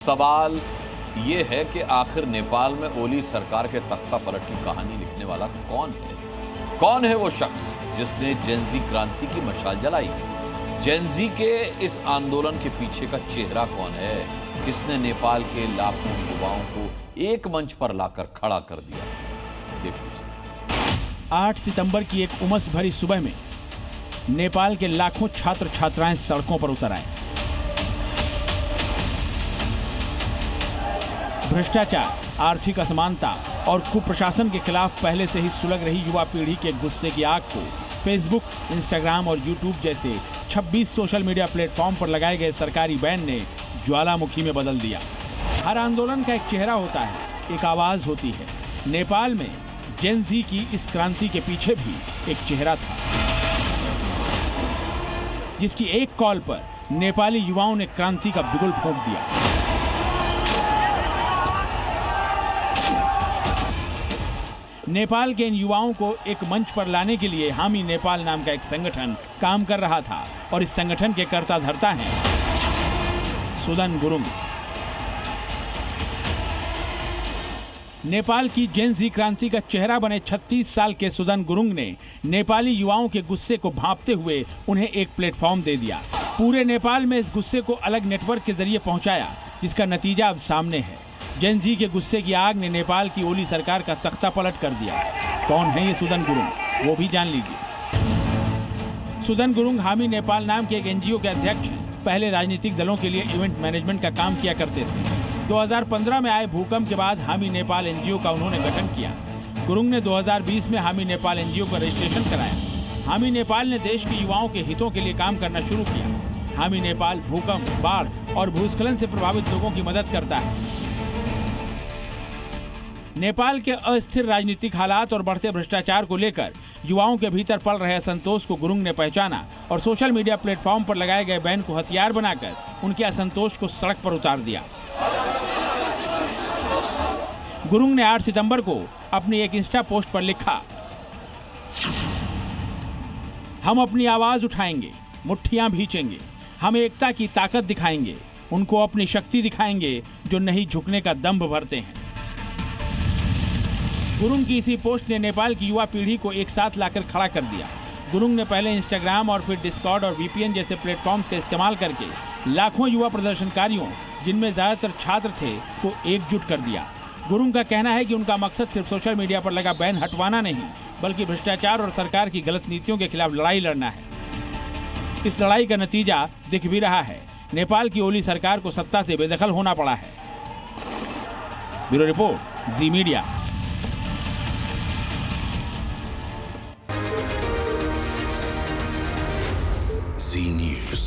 सवाल ये है कि आखिर नेपाल में ओली सरकार के तख्ता पलट की कहानी लिखने वाला कौन है? कौन है वो शख्स जिसने जेनजी क्रांति की मशाल जलाई? जेनजी के इस आंदोलन के पीछे का चेहरा कौन है? किसने नेपाल के लाखों युवाओं को एक मंच पर लाकर खड़ा कर दिया? देख लीजिए। 8 सितंबर की एक उमस भरी सुबह में नेपाल के लाखों छात्र छात्राएं सड़कों पर उतर आए। भ्रष्टाचार, आर्थिक असमानता और कुप्रशासन के खिलाफ पहले से ही सुलग रही युवा पीढ़ी के गुस्से की आग को फेसबुक, इंस्टाग्राम और यूट्यूब जैसे 26 सोशल मीडिया प्लेटफॉर्म पर लगाए गए सरकारी बैन ने ज्वालामुखी में बदल दिया। हर आंदोलन का एक चेहरा होता है, एक आवाज होती है। नेपाल में जेन जी की इस क्रांति के पीछे भी एक चेहरा था, जिसकी एक कॉल पर नेपाली युवाओं ने क्रांति का बिगुल फूंक दिया। नेपाल के इन युवाओं को एक मंच पर लाने के लिए हामी नेपाल नाम का एक संगठन काम कर रहा था और इस संगठन के कर्ता धर्ता हैं सुदन गुरुङ। नेपाल की जेन जी क्रांति का चेहरा बने 36 साल के सुदन गुरुङ ने नेपाली युवाओं के गुस्से को भांपते हुए उन्हें एक प्लेटफॉर्म दे दिया। पूरे नेपाल में इस गुस्से को अलग नेटवर्क के जरिए पहुंचाया, जिसका नतीजा अब सामने है। जेन जी के गुस्से की आग ने नेपाल की ओली सरकार का तख्ता पलट कर दिया। कौन है ये सुदन गुरुङ, वो भी जान लीजिए। सुदन गुरुङ हामी नेपाल नाम के एक एनजीओ के अध्यक्ष हैं। पहले राजनीतिक दलों के लिए इवेंट मैनेजमेंट का काम किया करते थे। 2015 में आए भूकंप के बाद हामी नेपाल एनजीओ का उन्होंने गठन किया। गुरुङ ने 2020 में हामी नेपाल एनजीओ का रजिस्ट्रेशन कराया। हामी नेपाल ने देश के युवाओं के हितों के लिए काम करना शुरू किया। हामी नेपाल भूकंप, बाढ़ और भूस्खलन से प्रभावित लोगों की मदद करता है। नेपाल के अस्थिर राजनीतिक हालात और बढ़ते भ्रष्टाचार को लेकर युवाओं के भीतर पल रहे असंतोष को गुरुङ ने पहचाना और सोशल मीडिया प्लेटफॉर्म पर लगाए गए बैन को हथियार बनाकर उनके असंतोष को सड़क पर उतार दिया। गुरुङ ने 8 सितंबर को अपनी एक इंस्टा पोस्ट पर लिखा, हम अपनी आवाज उठाएंगे, मुट्ठियां भींचेंगे, हम एकता की ताकत दिखाएंगे, उनको अपनी शक्ति दिखाएंगे जो नहीं झुकने का दंभ भरते हैं। गुरुङ की इसी पोस्ट ने नेपाल की युवा पीढ़ी को एक साथ लाकर खड़ा कर दिया। गुरुङ ने पहले इंस्टाग्राम और फिर डिस्कॉर्ड और वीपीएन जैसे प्लेटफॉर्म्स का इस्तेमाल करके लाखों युवा प्रदर्शनकारियों, जिनमें ज्यादातर छात्र थे, को एकजुट कर दिया। गुरुङ का कहना है कि उनका मकसद सिर्फ सोशल मीडिया पर लगा बैन हटवाना नहीं, बल्कि भ्रष्टाचार और सरकार की गलत नीतियों के खिलाफ लड़ाई लड़ना है। इस लड़ाई का नतीजा दिख भी रहा है। नेपाल की ओली सरकार को सत्ता से बेदखल होना पड़ा है। ब्यूरो रिपोर्ट, जी मीडिया। Z News.